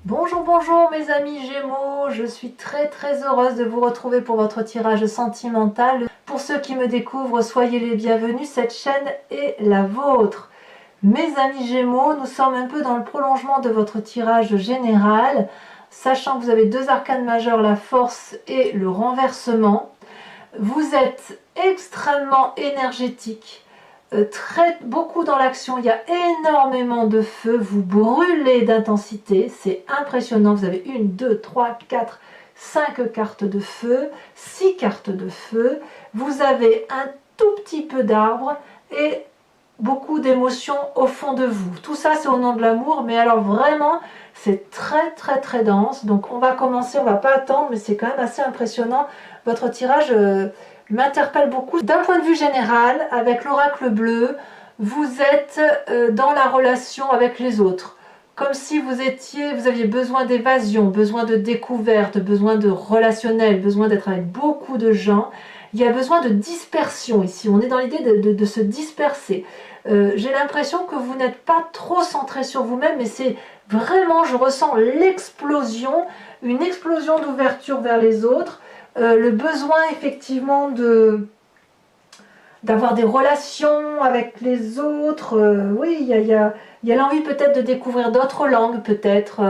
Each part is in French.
Bonjour, bonjour mes amis Gémeaux, je suis très heureuse de vous retrouver pour votre tirage sentimental. Pour ceux qui me découvrent, soyez les bienvenus, cette chaîne est la vôtre. Mes amis Gémeaux, nous sommes un peu dans le prolongement de votre tirage général, sachant que vous avez deux arcanes majeures, la force et le renversement. Vous êtes extrêmement énergétique. Beaucoup dans l'action, il y a énormément de feu, vous brûlez d'intensité, c'est impressionnant, vous avez 1, 2, 3, 4, 5 cartes de feu, 6 cartes de feu, vous avez un tout petit peu d'arbres et beaucoup d'émotions au fond de vous. Tout ça c'est au nom de l'amour, mais alors vraiment c'est très dense, donc on va commencer, on va pas attendre, mais c'est quand même assez impressionnant, votre tirage m'interpelle beaucoup. D'un point de vue général, avec l'oracle bleu, vous êtes dans la relation avec les autres. Comme si vous aviez besoin d'évasion, besoin de découverte, besoin de relationnel, besoin d'être avec beaucoup de gens. Il y a besoin de dispersion ici. On est dans l'idée de se disperser. J'ai l'impression que vous n'êtes pas trop centré sur vous-même, mais c'est vraiment, je ressens l'explosion, une explosion d'ouverture vers les autres. Le besoin effectivement d'avoir des relations avec les autres, oui, il y a l'envie peut-être de découvrir d'autres langues, peut-être.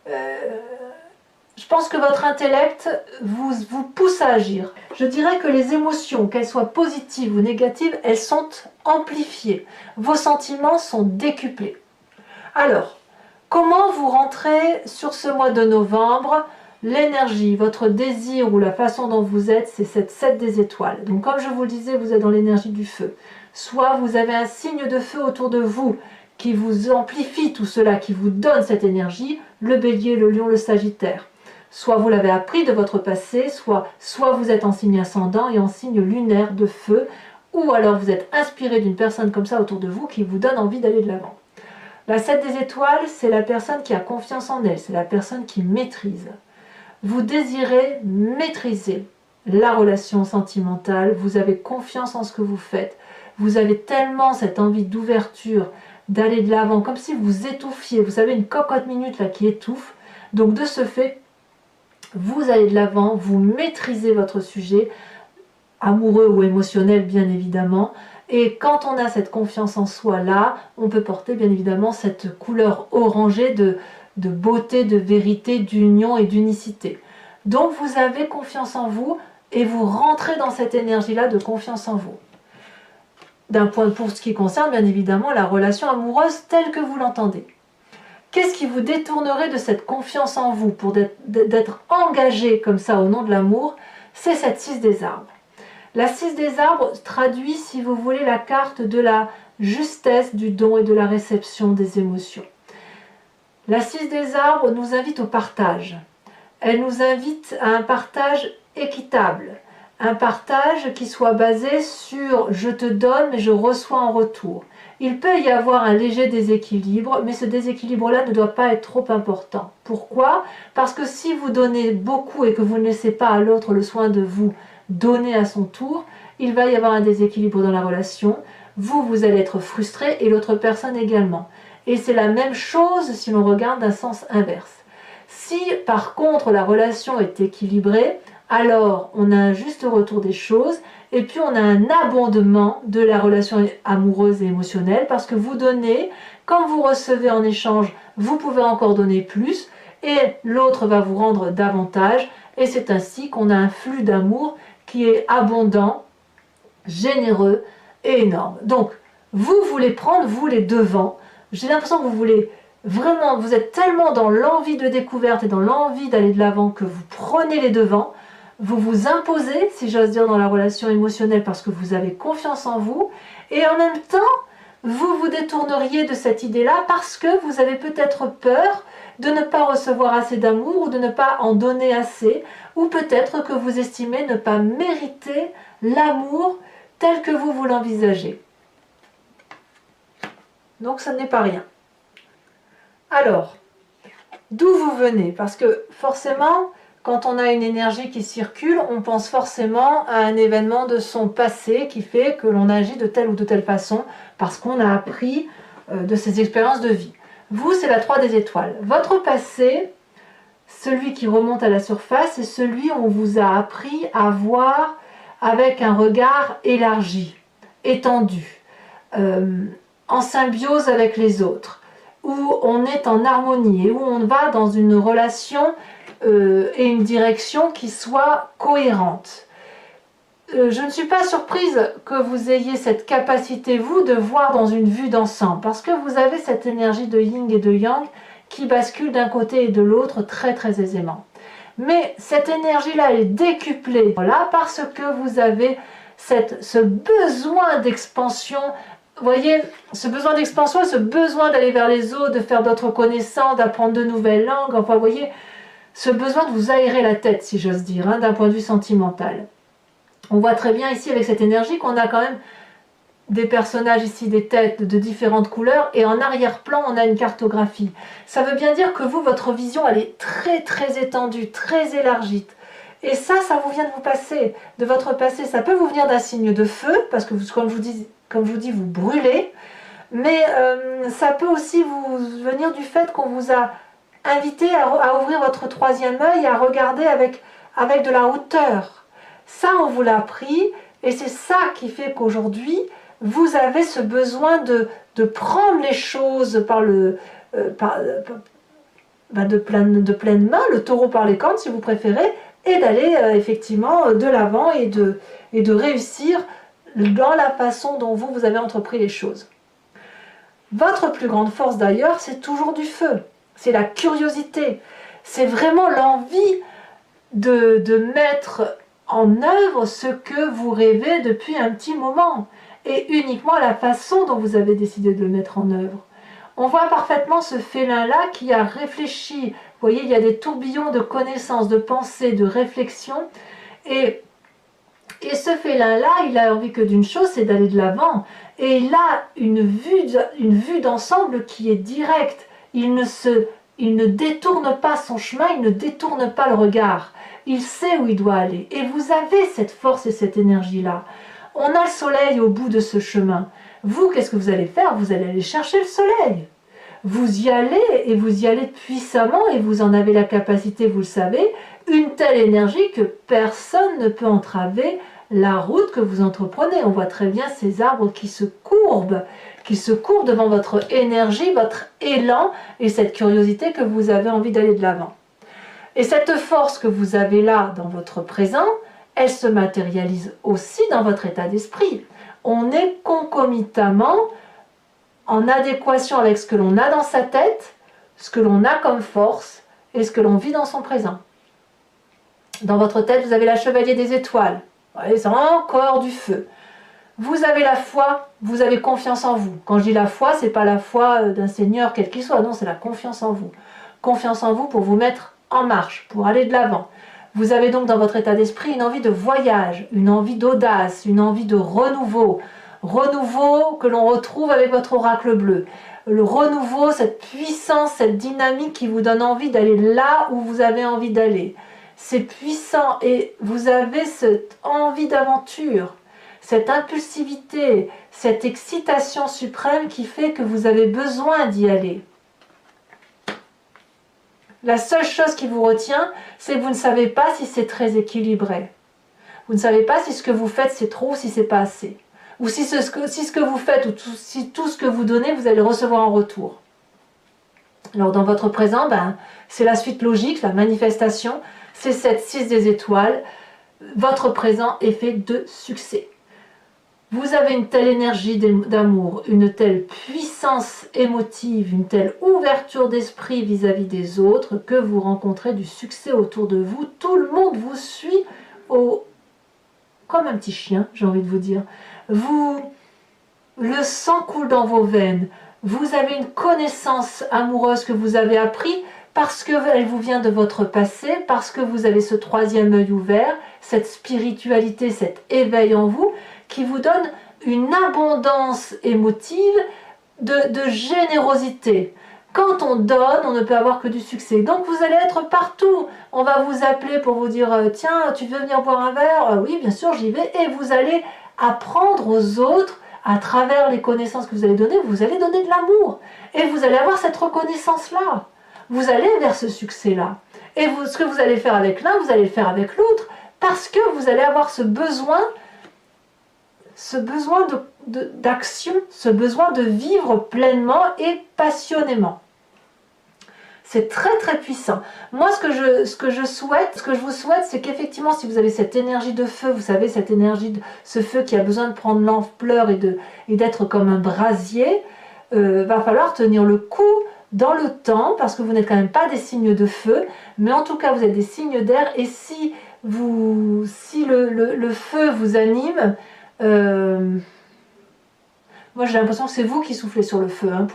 Je pense que votre intellect vous pousse à agir. Je dirais que les émotions, qu'elles soient positives ou négatives, elles sont amplifiées. Vos sentiments sont décuplés. Alors, comment vous rentrez sur ce mois de novembre? L'énergie, votre désir ou la façon dont vous êtes, c'est cette 7 des étoiles. Donc comme je vous le disais, vous êtes dans l'énergie du feu. Soit vous avez un signe de feu autour de vous qui vous amplifie tout cela, qui vous donne cette énergie, le bélier, le lion, le sagittaire. Soit vous l'avez appris de votre passé, soit vous êtes en signe ascendant et en signe lunaire de feu, ou alors vous êtes inspiré d'une personne comme ça autour de vous qui vous donne envie d'aller de l'avant. La 7 des étoiles, c'est la personne qui a confiance en elle, c'est la personne qui maîtrise. Vous désirez maîtriser la relation sentimentale, vous avez confiance en ce que vous faites, vous avez tellement cette envie d'ouverture, d'aller de l'avant, comme si vous étouffiez, vous savez, une cocotte minute là qui étouffe. Donc de ce fait, vous allez de l'avant, vous maîtrisez votre sujet, amoureux ou émotionnel bien évidemment, et quand on a cette confiance en soi là, on peut porter bien évidemment cette couleur orangée de beauté, de vérité, d'union et d'unicité. Donc vous avez confiance en vous et vous rentrez dans cette énergie-là de confiance en vous. Pour ce qui concerne bien évidemment la relation amoureuse telle que vous l'entendez. Qu'est-ce qui vous détournerait de cette confiance en vous pour d'être engagé comme ça au nom de l'amour? C'est cette 6 des arbres. La 6 des arbres traduit, si vous voulez, la carte de la justesse du don et de la réception des émotions. La 6 des arbres nous invite au partage. Elle nous invite à un partage équitable, un partage qui soit basé sur « je te donne mais je reçois en retour ». Il peut y avoir un léger déséquilibre, mais ce déséquilibre-là ne doit pas être trop important. Pourquoi? Parce que si vous donnez beaucoup et que vous ne laissez pas à l'autre le soin de vous donner à son tour, il va y avoir un déséquilibre dans la relation. Vous allez être frustré et l'autre personne également. Et c'est la même chose si l'on regarde d'un sens inverse. Si par contre la relation est équilibrée, alors on a un juste retour des choses et puis on a un abondement de la relation amoureuse et émotionnelle parce que vous donnez, quand vous recevez en échange, vous pouvez encore donner plus et l'autre va vous rendre davantage et c'est ainsi qu'on a un flux d'amour qui est abondant, généreux et énorme. Donc vous voulez prendre, vous, les devants. J'ai l'impression que vous voulez vraiment, vous êtes tellement dans l'envie de découverte et dans l'envie d'aller de l'avant que vous prenez les devants, vous vous imposez, si j'ose dire, dans la relation émotionnelle parce que vous avez confiance en vous, et en même temps, vous vous détourneriez de cette idée-là parce que vous avez peut-être peur de ne pas recevoir assez d'amour ou de ne pas en donner assez, ou peut-être que vous estimez ne pas mériter l'amour tel que vous l'envisagez. Donc ça n'est pas rien. Alors, d'où vous venez? Parce que forcément, quand on a une énergie qui circule, on pense forcément à un événement de son passé qui fait que l'on agit de telle ou de telle façon parce qu'on a appris de ses expériences de vie. Vous, c'est la 3 des étoiles. Votre passé, celui qui remonte à la surface, c'est celui où on vous a appris à voir avec un regard élargi, étendu, en symbiose avec les autres, où on est en harmonie et où on va dans une relation et une direction qui soit cohérente. Je ne suis pas surprise que vous ayez cette capacité, vous, de voir dans une vue d'ensemble, parce que vous avez cette énergie de yin et de yang qui bascule d'un côté et de l'autre très très aisément. Mais cette énergie-là est décuplée voilà, parce que vous avez ce besoin d'expansion. Vous voyez, ce besoin d'expansion, ce besoin d'aller vers les autres, de faire d'autres connaissances, d'apprendre de nouvelles langues, enfin vous voyez, ce besoin de vous aérer la tête, si j'ose dire, hein, d'un point de vue sentimental. On voit très bien ici avec cette énergie qu'on a quand même des personnages ici, des têtes de différentes couleurs, et en arrière-plan on a une cartographie. Ça veut bien dire que vous, votre vision, elle est très très étendue, très élargie. Et ça vous vient de vous passer, de votre passé. Ça peut vous venir d'un signe de feu, parce que comme je vous dis, vous brûlez, mais ça peut aussi vous venir du fait qu'on vous a invité à ouvrir votre troisième œil, à regarder avec de la hauteur. Ça, on vous l'a appris, et c'est ça qui fait qu'aujourd'hui, vous avez ce besoin de prendre les choses de pleine main, le taureau par les cornes si vous préférez, et d'aller effectivement de l'avant et de réussir dans la façon dont vous avez entrepris les choses. Votre plus grande force d'ailleurs, c'est toujours du feu, c'est la curiosité, c'est vraiment l'envie de mettre en œuvre ce que vous rêvez depuis un petit moment, et uniquement la façon dont vous avez décidé de le mettre en œuvre. On voit parfaitement ce félin-là qui a réfléchi. Vous voyez, il y a des tourbillons de connaissances, de pensées, de réflexions, et ce félin-là, il a envie que d'une chose, c'est d'aller de l'avant, et il a une vue d'ensemble qui est directe. Il ne détourne pas son chemin, il ne détourne pas le regard. Il sait où il doit aller. Et vous avez cette force et cette énergie-là. On a le soleil au bout de ce chemin. Vous, qu'est-ce que vous allez faire? Vous allez aller chercher le soleil. Vous y allez, et vous y allez puissamment, et vous en avez la capacité, vous le savez, une telle énergie que personne ne peut entraver la route que vous entreprenez. On voit très bien ces arbres qui se courbent devant votre énergie, votre élan, et cette curiosité que vous avez envie d'aller de l'avant. Et cette force que vous avez là dans votre présent, elle se matérialise aussi dans votre état d'esprit. On est concomitamment en adéquation avec ce que l'on a dans sa tête, ce que l'on a comme force et ce que l'on vit dans son présent. Dans votre tête, vous avez la chevalier des étoiles. C'est encore du feu. Vous avez la foi, vous avez confiance en vous. Quand je dis la foi, ce n'est pas la foi d'un seigneur quel qu'il soit, non, c'est la confiance en vous. Confiance en vous pour vous mettre en marche, pour aller de l'avant. Vous avez donc dans votre état d'esprit une envie de voyage, une envie d'audace, une envie de renouveau. Renouveau que l'on retrouve avec votre oracle bleu. Le renouveau, cette puissance, cette dynamique qui vous donne envie d'aller là où vous avez envie d'aller. C'est puissant et vous avez cette envie d'aventure, cette impulsivité, cette excitation suprême qui fait que vous avez besoin d'y aller. La seule chose qui vous retient, c'est que vous ne savez pas si c'est très équilibré. Vous ne savez pas si ce que vous faites c'est trop ou si c'est pas assez. Ou si ce que vous faites ou si tout ce que vous donnez, vous allez recevoir en retour. Alors dans votre présent, c'est la suite logique, la manifestation, c'est cette 6 des étoiles. Votre présent est fait de succès. Vous avez une telle énergie d'amour, une telle puissance émotive, une telle ouverture d'esprit vis-à-vis des autres que vous rencontrez du succès autour de vous. Tout le monde vous suit comme un petit chien, j'ai envie de vous dire. Le sang coule dans vos veines. Vous avez une connaissance amoureuse que vous avez appris parce qu'elle vous vient de votre passé, parce que vous avez ce troisième œil ouvert, cette spiritualité, cet éveil en vous, qui vous donne une abondance émotive de générosité. Quand on donne, on ne peut avoir que du succès. Donc vous allez être partout. On va vous appeler pour vous dire « Tiens, tu veux venir boire un verre ?» Oui, bien sûr, j'y vais. Et vous allez apprendre aux autres à travers les connaissances que vous allez donner de l'amour. Et vous allez avoir cette reconnaissance-là. Vous allez vers ce succès-là. Et ce que vous allez faire avec l'un, vous allez le faire avec l'autre, parce que vous allez avoir ce besoin d'action, ce besoin de vivre pleinement et passionnément. C'est très très puissant. Moi, ce que je vous souhaite, c'est qu'effectivement, si vous avez cette énergie de feu, vous savez, cette énergie, ce feu qui a besoin de prendre l'ampleur et d'être comme un brasier, va falloir tenir le coup dans le temps, parce que vous n'êtes quand même pas des signes de feu, mais en tout cas, vous êtes des signes d'air, et si le feu vous anime, moi j'ai l'impression que c'est vous qui soufflez sur le feu, hein,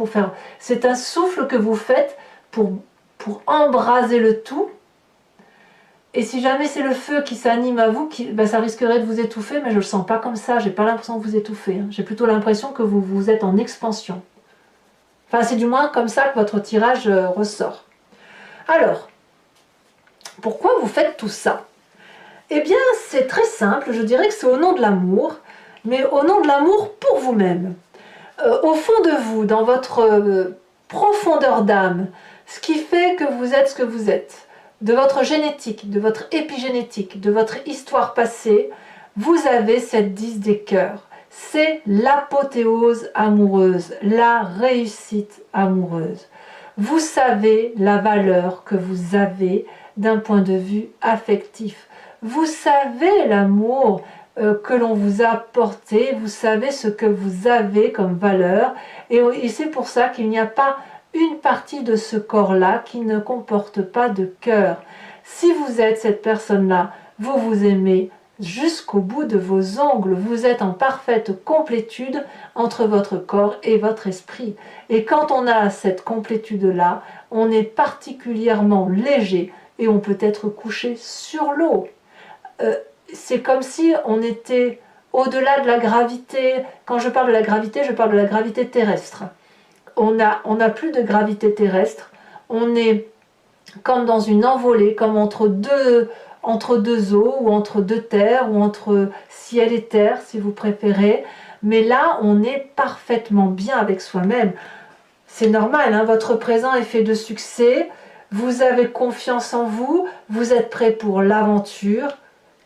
c'est un souffle que vous faites pour embraser le tout. Et si jamais c'est le feu qui s'anime à vous, ça risquerait de vous étouffer, mais je le sens pas comme ça, j'ai pas l'impression que vous étouffez, hein. J'ai plutôt l'impression que vous êtes en expansion. Enfin, c'est du moins comme ça que votre tirage ressort. Alors, pourquoi vous faites tout ça? Eh bien, c'est très simple, je dirais que c'est au nom de l'amour, mais au nom de l'amour pour vous-même. Au fond de vous, dans votre profondeur d'âme, ce qui fait que vous êtes ce que vous êtes, de votre génétique, de votre épigénétique, de votre histoire passée, vous avez cette 10 des cœurs. C'est l'apothéose amoureuse, la réussite amoureuse. Vous savez la valeur que vous avez d'un point de vue affectif. Vous savez l'amour que l'on vous a porté, vous savez ce que vous avez comme valeur, et c'est pour ça qu'il n'y a pas une partie de ce corps-là qui ne comporte pas de cœur. Si vous êtes cette personne-là, vous vous aimez jusqu'au bout de vos ongles, vous êtes en parfaite complétude entre votre corps et votre esprit. Et quand on a cette complétude-là, on est particulièrement léger et on peut être couché sur l'eau. C'est comme si on était au-delà de la gravité. Quand je parle de la gravité, je parle de la gravité terrestre. On n'a plus de gravité terrestre. On est comme dans une envolée, comme entre deux eaux, ou entre deux terres, ou entre ciel et terre, si vous préférez. Mais là, on est parfaitement bien avec soi-même. C'est normal, hein, votre présent est fait de succès. Vous avez confiance en vous. Vous êtes prêt pour l'aventure.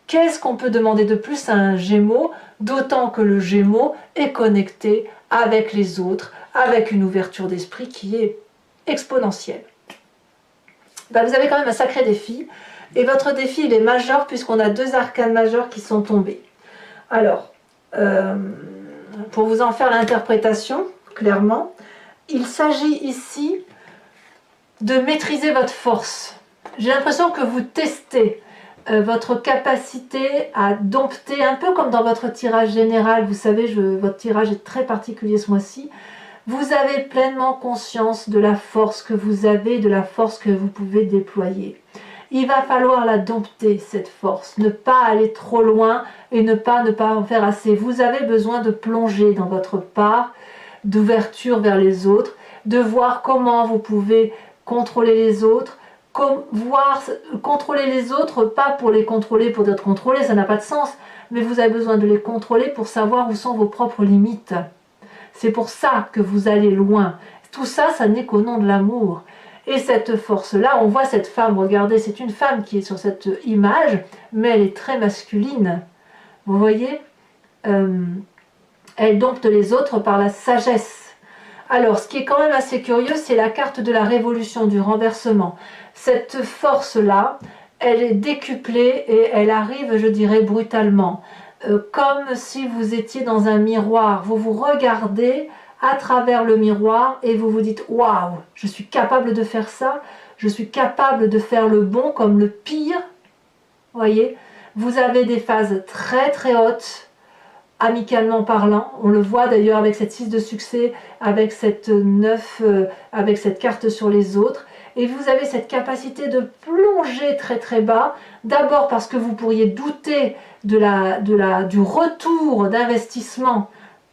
Qu'est-ce qu'on peut demander de plus à un Gémeaux, d'autant que le Gémeaux est connecté avec les autres, avec une ouverture d'esprit qui est exponentielle. Ben, vous avez quand même un sacré défi, et votre défi il est majeur puisqu'on a 2 arcanes majeurs qui sont tombés. Alors, pour vous en faire l'interprétation, clairement, il s'agit ici de maîtriser votre force. J'ai l'impression que vous testez votre capacité à dompter, un peu comme dans votre tirage général, vous savez, votre tirage est très particulier ce mois-ci, vous avez pleinement conscience de la force que vous avez, de la force que vous pouvez déployer. Il va falloir la dompter, cette force, ne pas aller trop loin et ne pas en faire assez. Vous avez besoin de plonger dans votre part, d'ouverture vers les autres, de voir comment vous pouvez contrôler les autres, contrôler les autres, pas pour les contrôler pour être contrôlé, ça n'a pas de sens, mais vous avez besoin de les contrôler pour savoir où sont vos propres limites. C'est pour ça que vous allez loin. Tout ça, ça n'est qu'au nom de l'amour. Et cette force-là, on voit cette femme, regardez, c'est une femme qui est sur cette image, mais elle est très masculine. Vous voyez, elle dompte les autres par la sagesse. Alors, ce qui est quand même assez curieux, c'est la carte de la révolution, du renversement. Cette force-là, elle est décuplée et elle arrive, je dirais, brutalement. Comme si vous étiez dans un miroir. Vous vous regardez à travers le miroir et vous vous dites « Waouh, je suis capable de faire ça, je suis capable de faire le bon comme le pire. » Voyez, vous avez des phases très très hautes, amicalement parlant. On le voit d'ailleurs avec cette 6 de succès, avec cette 9, avec cette carte sur les autres. Et vous avez cette capacité de plonger très très bas, d'abord parce que vous pourriez douter du retour d'investissement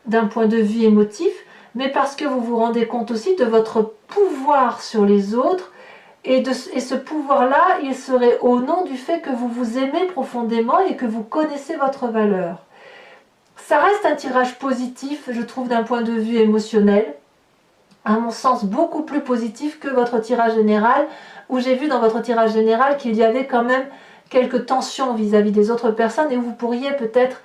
d'un point de vue émotif, mais parce que vous vous rendez compte aussi de votre pouvoir sur les autres, et ce pouvoir-là, il serait au nom du fait que vous vous aimez profondément et que vous connaissez votre valeur. Ça reste un tirage positif, je trouve, d'un point de vue émotionnel. À mon sens, beaucoup plus positif que votre tirage général, où j'ai vu dans votre tirage général qu'il y avait quand même quelques tensions vis-à-vis des autres personnes et où vous pourriez peut-être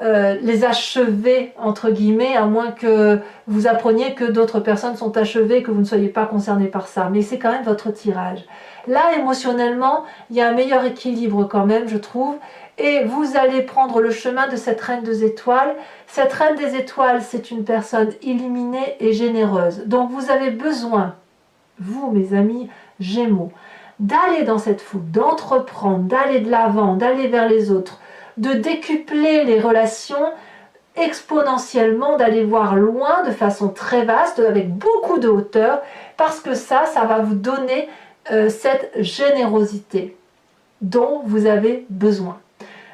les achever, entre guillemets, à moins que vous appreniez que d'autres personnes sont achevées et que vous ne soyez pas concerné par ça. Mais c'est quand même votre tirage. Là, émotionnellement, il y a un meilleur équilibre quand même, je trouve. Et vous allez prendre le chemin de cette reine des étoiles. Cette reine des étoiles, c'est une personne illuminée et généreuse. Donc vous avez besoin, vous mes amis Gémeaux, d'aller dans cette foule, d'entreprendre, d'aller de l'avant, d'aller vers les autres, de décupler les relations exponentiellement, d'aller voir loin de façon très vaste, avec beaucoup de hauteur, parce que ça va vous donner cette générosité dont vous avez besoin.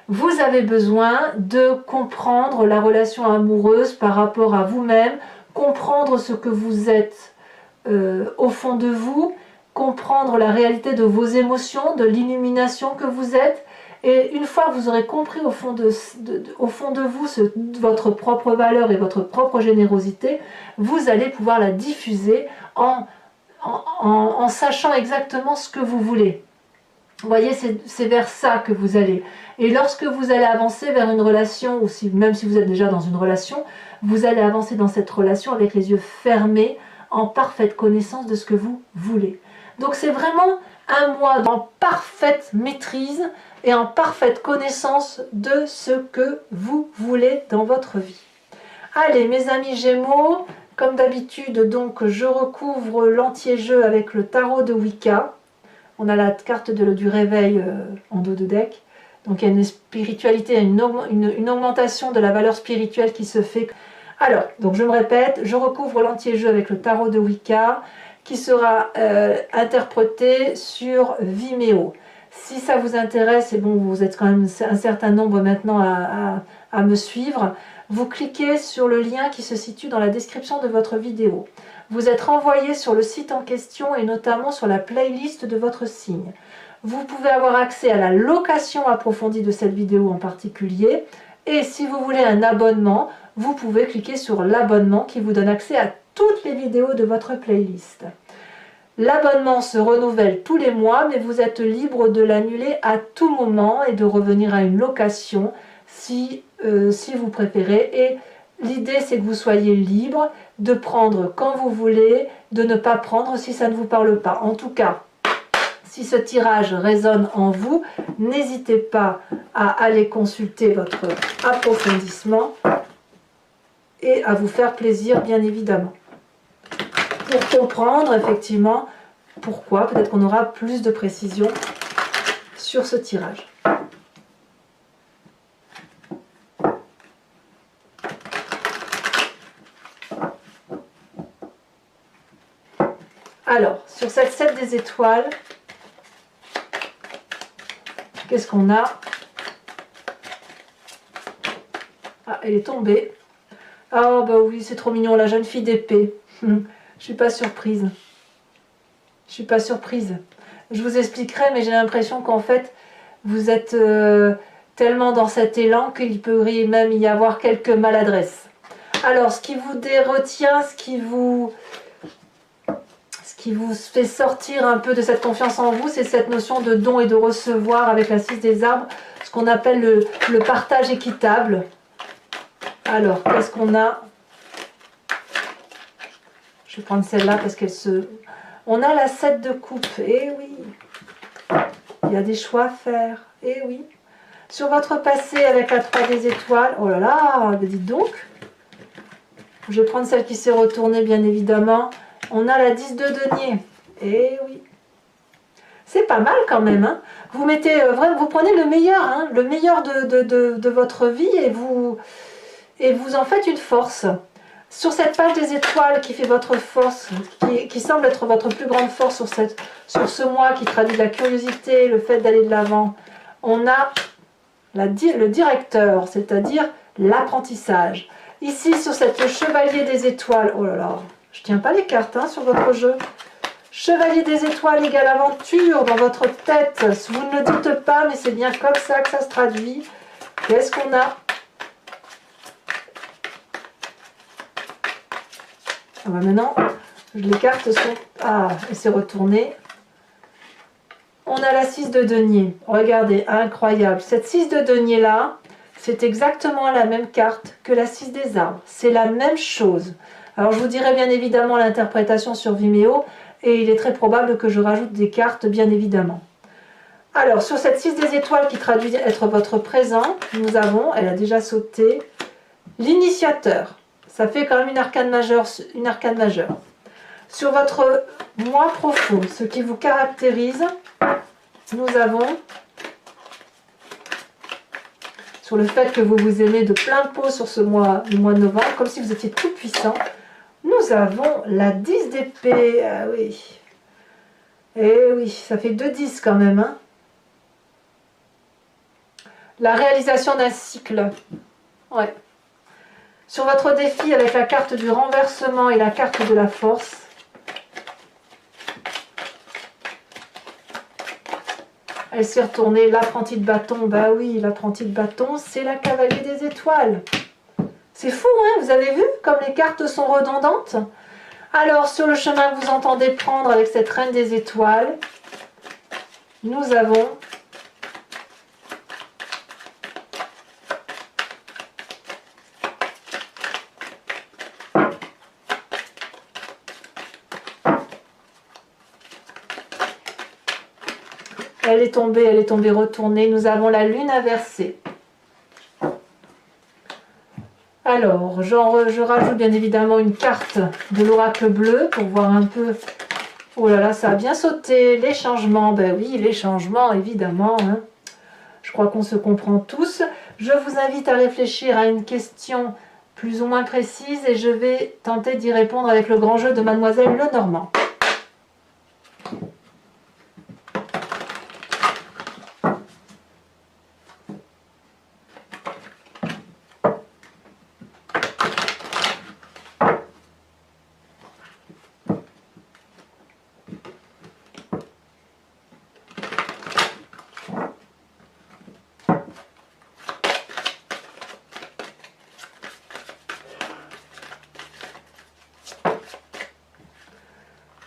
Vous avez besoin de comprendre la relation amoureuse par rapport à vous-même, comprendre ce que vous êtes au fond de vous, comprendre la réalité de vos émotions, de l'illumination que vous êtes. Et une fois que vous aurez compris au fond de vous votre propre valeur et votre propre générosité, vous allez pouvoir la diffuser en sachant exactement ce que vous voulez. Vous voyez, c'est vers ça que vous allez. Et lorsque vous allez avancer vers une relation, ou même si vous êtes déjà dans une relation, vous allez avancer dans cette relation avec les yeux fermés, en parfaite connaissance de ce que vous voulez. Donc c'est vraiment un mois en parfaite maîtrise et en parfaite connaissance de ce que vous voulez dans votre vie. Allez, mes amis Gémeaux, comme d'habitude, donc je recouvre l'entier-jeu avec le tarot de Wicca. On a la carte du réveil en dos de deck. Donc il y a une spiritualité, une augmentation de la valeur spirituelle qui se fait. Alors, donc je me répète, je recouvre l'entier-jeu avec le tarot de Wicca qui sera interprété sur Vimeo. Si ça vous intéresse, et bon, vous êtes quand même un certain nombre maintenant à me suivre, vous cliquez sur le lien qui se situe dans la description de votre vidéo. Vous êtes renvoyé sur le site en question et notamment sur la playlist de votre signe. Vous pouvez avoir accès à la location approfondie de cette vidéo en particulier. Et si vous voulez un abonnement, vous pouvez cliquer sur l'abonnement qui vous donne accès à toutes les vidéos de votre playlist. L'abonnement se renouvelle tous les mois, mais vous êtes libre de l'annuler à tout moment et de revenir à une location si vous préférez. Et l'idée, c'est que vous soyez libre de prendre quand vous voulez, de ne pas prendre si ça ne vous parle pas. En tout cas, si ce tirage résonne en vous, n'hésitez pas à aller consulter votre approfondissement et à vous faire plaisir, bien évidemment. Pour comprendre effectivement pourquoi, peut-être qu'on aura plus de précision sur ce tirage. Alors, sur cette 7 des étoiles, qu'est-ce qu'on a? Ah, elle est tombée. Ah, bah oui, c'est trop mignon, la jeune fille d'épée. Je suis pas surprise. Je suis pas surprise. Je vous expliquerai, mais j'ai l'impression qu'en fait, vous êtes tellement dans cet élan qu'il peut même y avoir quelques maladresses. Alors, ce qui vous retient, ce qui vous fait sortir un peu de cette confiance en vous, c'est cette notion de don et de recevoir avec la 6 des arbres, ce qu'on appelle le partage équitable. Alors, qu'est-ce qu'on a? Je vais prendre celle-là parce qu'elle se... On a la 7 de coupe. Eh oui, il y a des choix à faire. Eh oui. Sur votre passé avec la 3 des étoiles, oh là là, dites donc. Je vais prendre celle qui s'est retournée, bien évidemment. On a la 10 de denier. Eh oui. C'est pas mal quand même. Hein. Vous mettez, vous prenez le meilleur, hein, le meilleur de votre vie et vous en faites une force. Sur cette page des étoiles qui fait votre force, qui semble être votre plus grande force sur ce mois qui traduit la curiosité, le fait d'aller de l'avant, on a le directeur, c'est-à-dire l'apprentissage. Ici, sur cette chevalier des étoiles, oh là là, je tiens pas les cartes hein, sur votre jeu. Chevalier des étoiles égale aventure dans votre tête. Vous ne le dites pas, mais c'est bien comme ça que ça se traduit. Qu'est-ce qu'on a? Ah bah maintenant, les cartes sont... Ah, elle s'est retournée. On a la 6 de denier. Regardez, incroyable. Cette 6 de denier là, c'est exactement la même carte que la 6 des arbres. C'est la même chose. Alors je vous dirai bien évidemment l'interprétation sur Vimeo et il est très probable que je rajoute des cartes bien évidemment. Alors sur cette 6 des étoiles qui traduit être votre présent, nous avons, elle a déjà sauté, l'initiateur. Ça fait quand même une arcane majeure. Sur votre moi profond, ce qui vous caractérise, nous avons, sur le fait que vous vous aimez de plein pot sur ce mois, le mois de novembre, comme si vous étiez tout puissant, nous avons la 10 d'épée. Ah oui. Et oui, ça fait 2-10 quand même. Hein. La réalisation d'un cycle. Ouais. Sur votre défi avec la carte du renversement et la carte de la force, elle s'est retournée, l'apprenti de bâton. Bah oui, l'apprenti de bâton, c'est la cavalier des étoiles. C'est fou, hein? Vous avez vu comme les cartes sont redondantes? Alors, sur le chemin que vous entendez prendre avec cette reine des étoiles, nous avons elle est tombée retournée. Nous avons la lune inversée. Alors, je rajoute bien évidemment une carte de l'oracle bleu pour voir un peu... Oh là là, ça a bien sauté. Les changements, ben oui, les changements, évidemment. Hein. Je crois qu'on se comprend tous. Je vous invite à réfléchir à une question plus ou moins précise et je vais tenter d'y répondre avec le grand jeu de Mademoiselle Lenormand.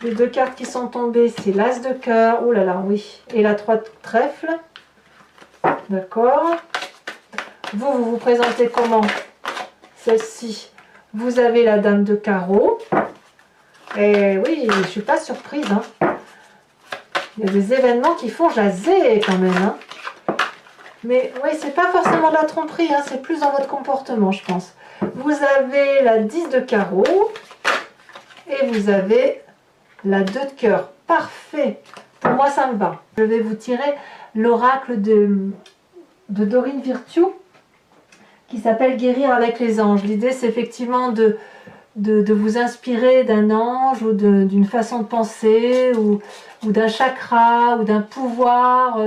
Les deux cartes qui sont tombées, c'est l'As de cœur, oh là là, oui, et la 3 de trèfle. D'accord. Vous vous présentez comment? Celle-ci, vous avez la dame de carreau. Et oui, je ne suis pas surprise. Hein. Il y a des événements qui font jaser quand même. Hein. Mais oui, c'est pas forcément de la tromperie, hein, c'est plus dans votre comportement, je pense. Vous avez la 10 de carreau. Et vous avez la 2 de cœur. Parfait. Pour moi, ça me va. Je vais vous tirer l'oracle de Dorine Virtue qui s'appelle Guérir avec les anges. L'idée, c'est effectivement de vous inspirer d'un ange ou d'une façon de penser ou d'un chakra ou d'un pouvoir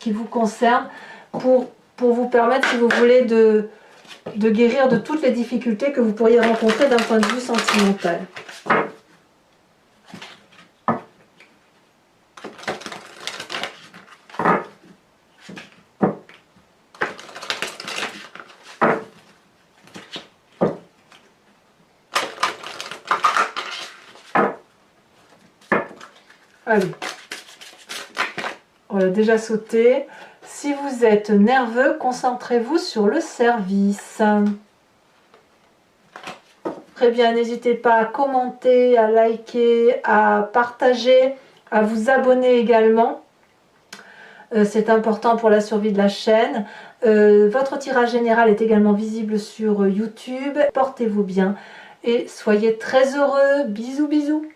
qui vous concerne pour vous permettre, si vous voulez, de guérir de toutes les difficultés que vous pourriez rencontrer d'un point de vue sentimental. Allez, on a déjà sauté. Si vous êtes nerveux, concentrez-vous sur le service. Très bien, n'hésitez pas à commenter, à liker, à partager, à vous abonner également. C'est important pour la survie de la chaîne. Votre tirage général est également visible sur YouTube. Portez-vous bien et soyez très heureux. Bisous, bisous.